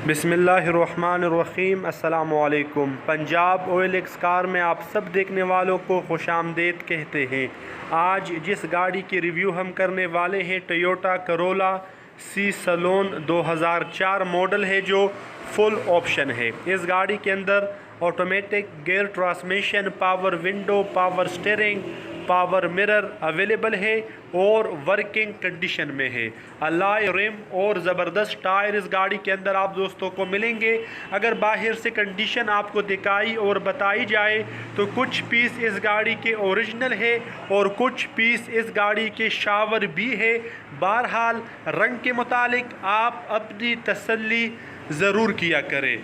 बिस्मिल्लाहिर्रहमानिर्रहीम। अस्सलामुअलैकुम। Punjab OLX car में आप सब देखने वालों को खुशामदीद कहते हैं। आज जिस गाड़ी की रिव्यू हम करने वाले हैं टोयोटा करोला सी सलोन 2004 मॉडल है, जो फुल ऑप्शन है। इस गाड़ी के अंदर automatic gear transmission, power window, power steering, power mirror available है और वर्किंग कंडीशन में है। अलॉय रिम और ज़बरदस्त टायर इस गाड़ी के अंदर आप दोस्तों को मिलेंगे। अगर बाहर से कंडीशन आपको दिखाई और बताई जाए तो कुछ पीस इस गाड़ी के ओरिजिनल है और कुछ पीस इस गाड़ी के शावर भी है। बहरहाल रंग के मुतालिक आप अपनी तसल्ली ज़रूर किया करें।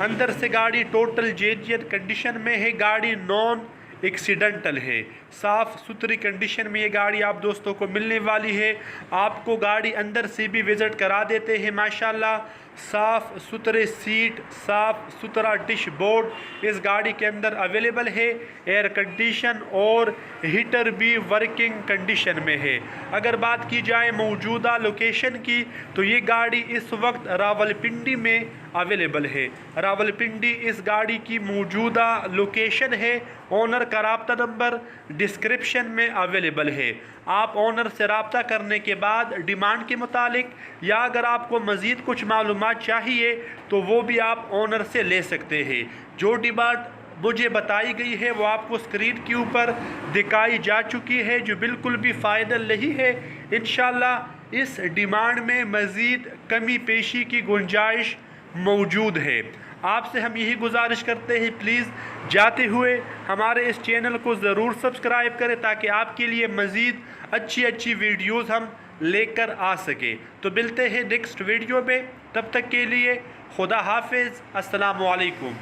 अंदर से गाड़ी टोटल जेन्युइन कंडीशन में है। गाड़ी नॉन एक्सीडेंटल है। साफ़ सुथरी कंडीशन में ये गाड़ी आप दोस्तों को मिलने वाली है। आपको गाड़ी अंदर से भी विज़िट करा देते हैं। माशाल्लाह साफ़ सुथरे सीट, साफ़ सुथरा डैशबोर्ड इस गाड़ी के अंदर अवेलेबल है। एयर कंडीशन और हीटर भी वर्किंग कंडीशन में है। अगर बात की जाए मौजूदा लोकेशन की तो ये गाड़ी इस वक्त रावलपिंडी में अवेलेबल है। रावलपिंडी इस गाड़ी की मौजूदा लोकेशन है। ओनर का रब्ता नंबर डिस्क्रिप्शन में अवेलेबल है। आप ओनर से रब्ता करने के बाद डिमांड के मुतालिक या अगर आपको मज़ीद कुछ मालूमात चाहिए तो वो भी आप ओनर से ले सकते हैं। जो डिमांड मुझे बताई गई है वो आपको स्क्रीन के ऊपर दिखाई जा चुकी है, जो बिल्कुल भी फाइनल नहीं है। इंशाल्लाह इस डिमांड में मज़ीद कमी पेशी की गुंजाइश मौजूद है। आपसे हम यही गुजारिश करते हैं, प्लीज़ जाते हुए हमारे इस चैनल को ज़रूर सब्सक्राइब करें ताकि आपके लिए मज़ीद अच्छी वीडियोज़ हम लेकर आ सके। तो मिलते हैं नेक्स्ट वीडियो में, तब तक के लिए खुदा हाफिज़। अस्सलामु अलैकुम।